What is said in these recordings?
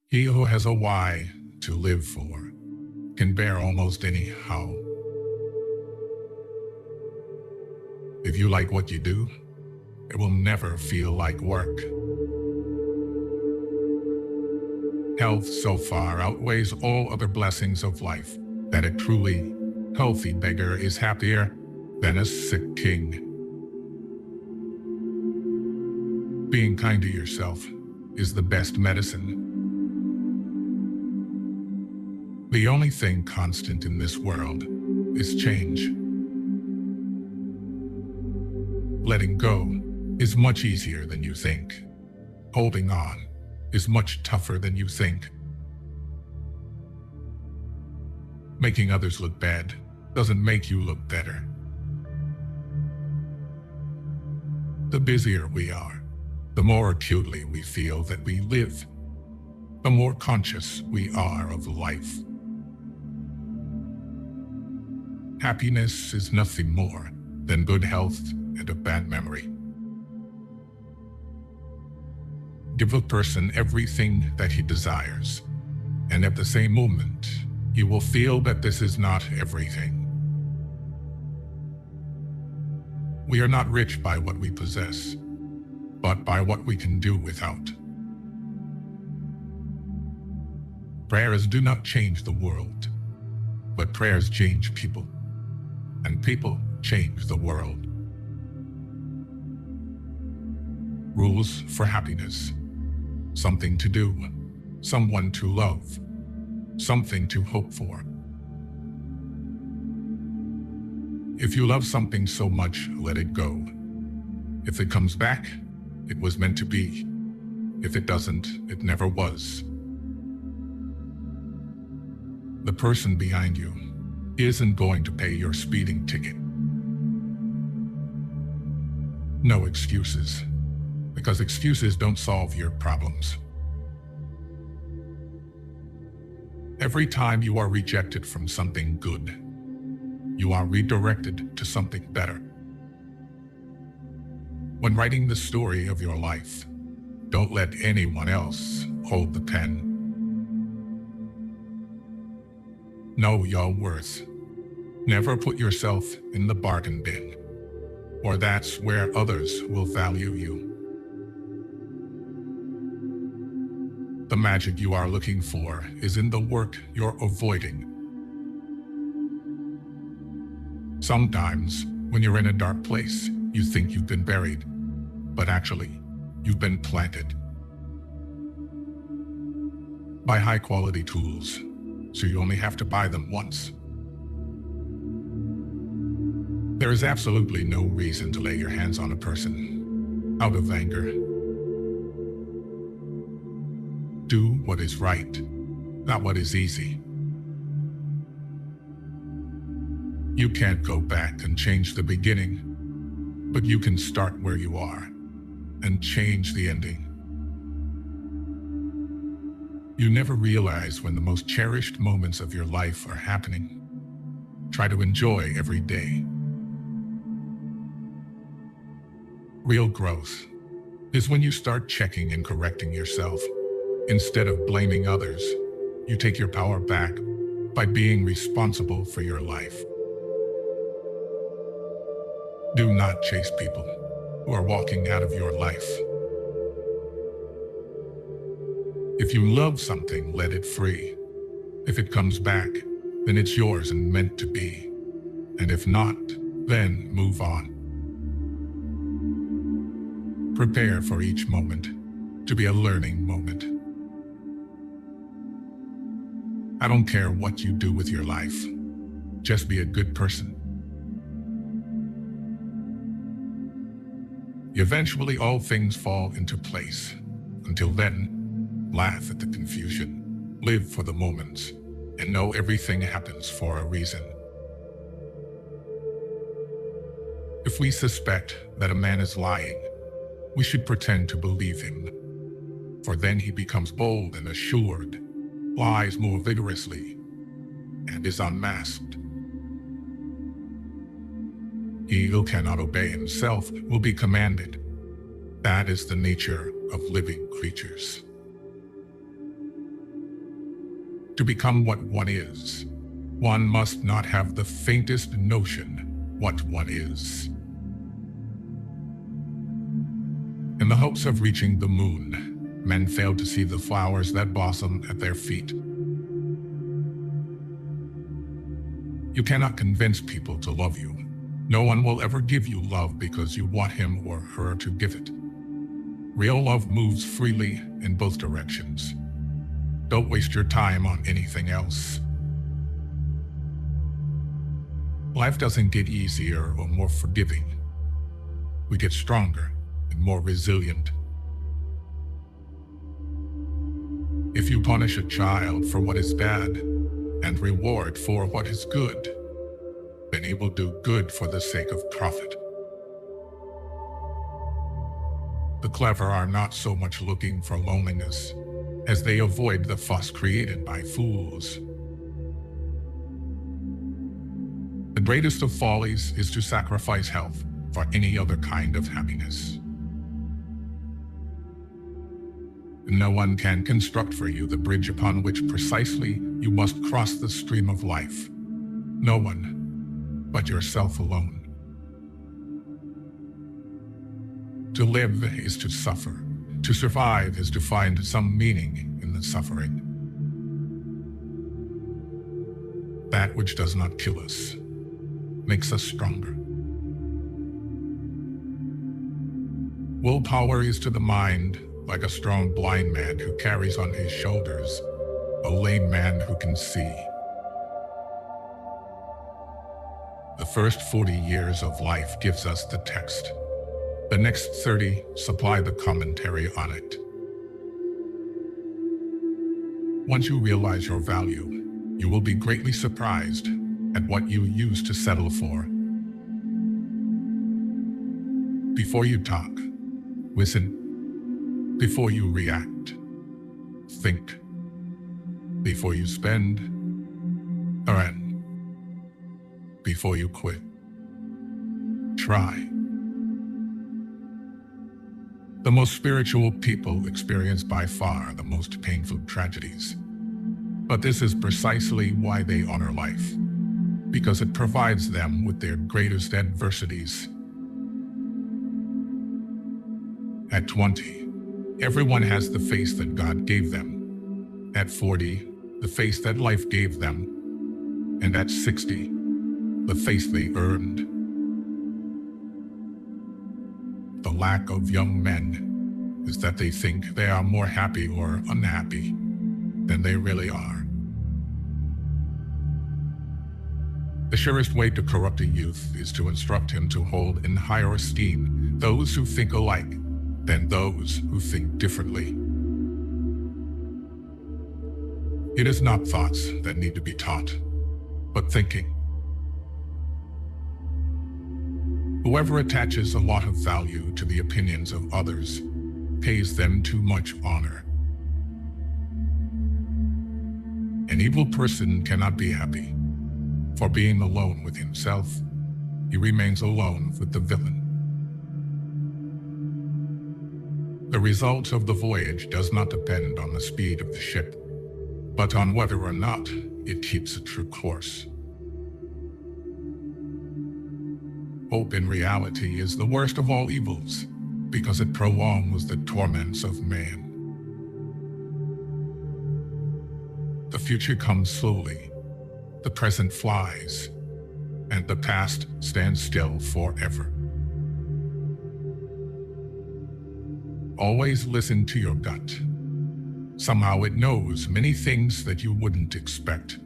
He who has a why to live for can bear almost any how. If you like what you do, it will never feel like work. Health so far outweighs all other blessings of life, that a truly healthy beggar is happier than a sick king. Being kind to yourself is the best medicine. The only thing constant in this world is change. Letting go is much easier than you think. Holding on is much tougher than you think. Making others look bad doesn't make you look better. The busier we are, the more acutely we feel that we live, the more conscious we are of life. Happiness is nothing more than good health and a bad memory. Give a person everything that he desires, and at the same moment, he will feel that this is not everything. We are not rich by what we possess, but by what we can do without. Prayers do not change the world, but prayers change people, and people change the world. Rules for happiness: something to do, someone to love, something to hope for. If you love something so much, let it go. If it comes back, it was meant to be. If it doesn't, it never was. The person behind you isn't going to pay your speeding ticket. No excuses, because excuses don't solve your problems. Every time you are rejected from something good, you are redirected to something better. When writing the story of your life, don't let anyone else hold the pen. Know your worth. Never put yourself in the bargain bin, or that's where others will value you. The magic you are looking for is in the work you're avoiding. Sometimes, when you're in a dark place, you think you've been buried, but actually, you've been planted. Buy high-quality tools, so you only have to buy them once. There is absolutely no reason to lay your hands on a person out of anger. Do what is right, not what is easy. You can't go back and change the beginning, but you can start where you are and change the ending. You never realize when the most cherished moments of your life are happening. Try to enjoy every day. Real growth is when you start checking and correcting yourself. Instead of blaming others, you take your power back by being responsible for your life. Do not chase people who are walking out of your life. If you love something, let it free. If it comes back, then it's yours and meant to be. And if not, then move on. Prepare for each moment to be a learning moment. I don't care what you do with your life. Just be a good person. Eventually, all things fall into place. Until then, laugh at the confusion, live for the moments, and know everything happens for a reason. If we suspect that a man is lying, we should pretend to believe him, for then he becomes bold and assured, lies more vigorously, and is unmasked. He who cannot obey himself will be commanded. That is the nature of living creatures. To become what one is, one must not have the faintest notion what one is. In the hopes of reaching the moon, men fail to see the flowers that blossom at their feet. You cannot convince people to love you. No one will ever give you love because you want him or her to give it. Real love moves freely in both directions. Don't waste your time on anything else. Life doesn't get easier or more forgiving. We get stronger and more resilient. If you punish a child for what is bad and reward for what is good, then he will do good for the sake of profit. The clever are not so much looking for loneliness as they avoid the fuss created by fools. The greatest of follies is to sacrifice health for any other kind of happiness. No one can construct for you the bridge upon which precisely you must cross the stream of life. No one but yourself alone. To live is to suffer. To survive is to find some meaning in the suffering. That which does not kill us makes us stronger. Willpower is to the mind like a strong blind man who carries on his shoulders a lame man who can see. The first 40 years of life gives us the text. The next 30 supply the commentary on it. Once you realize your value, you will be greatly surprised at what you used to settle for. Before you talk, listen. Before you react, think. Before you spend, earn. Before you quit, try. The most spiritual people experience by far the most painful tragedies. But this is precisely why they honor life, because it provides them with their greatest adversities. At 20, everyone has the face that God gave them. At 40, the face that life gave them. And at 60, the face they earned. The lack of young men is that they think they are more happy or unhappy than they really are. The surest way to corrupt a youth is to instruct him to hold in higher esteem those who think alike than those who think differently. It is not thoughts that need to be taught, but thinking. Whoever attaches a lot of value to the opinions of others pays them too much honor. An evil person cannot be happy, for being alone with himself, he remains alone with the villain. The result of the voyage does not depend on the speed of the ship, but on whether or not it keeps a true course. Hope in reality is the worst of all evils, because it prolongs the torments of man. The future comes slowly, the present flies, and the past stands still forever. Always listen to your gut. Somehow it knows many things that you wouldn't expect.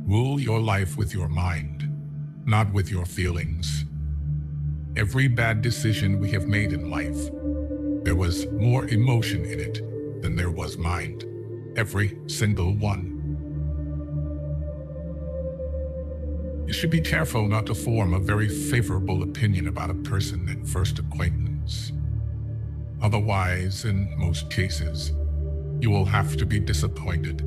Rule your life with your mind, not with your feelings. Every bad decision we have made in life, there was more emotion in it than there was mind. Every single one. You should be careful not to form a very favorable opinion about a person at first acquaintance. Otherwise, in most cases, you will have to be disappointed.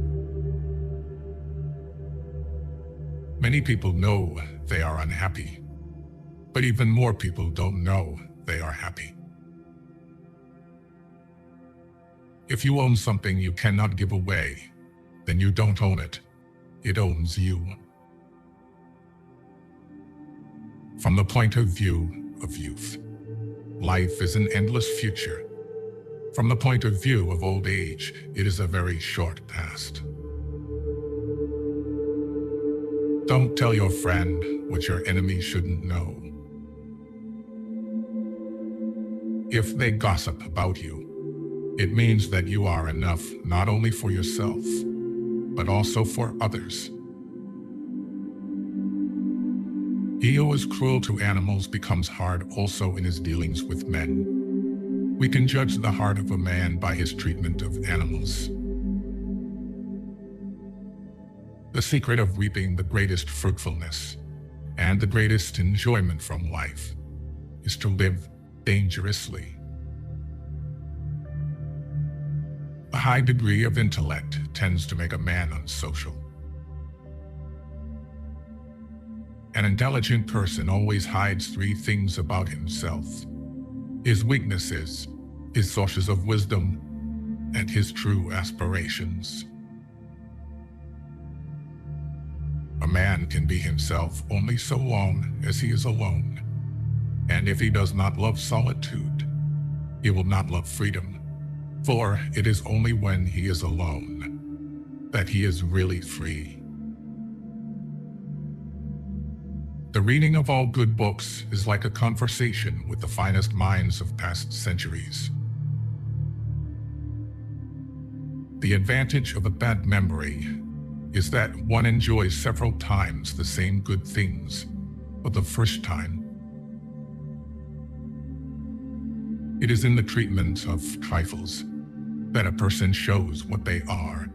Many people know they are unhappy, but even more people don't know they are happy. If you own something you cannot give away, then you don't own it. It owns you. From the point of view of youth, life is an endless future. From the point of view of old age, it is a very short past. Don't tell your friend what your enemy shouldn't know. If they gossip about you, it means that you are enough not only for yourself, but also for others. He who is cruel to animals becomes hard also in his dealings with men. We can judge the heart of a man by his treatment of animals. The secret of reaping the greatest fruitfulness and the greatest enjoyment from life is to live dangerously. A high degree of intellect tends to make a man unsocial. An intelligent person always hides three things about himself: his weaknesses, his sources of wisdom, and his true aspirations. A man can be himself only so long as he is alone, and if he does not love solitude, he will not love freedom, for it is only when he is alone that he is really free. The reading of all good books is like a conversation with the finest minds of past centuries. The advantage of a bad memory is that one enjoys several times the same good things for the first time. It is in the treatment of trifles that a person shows what they are.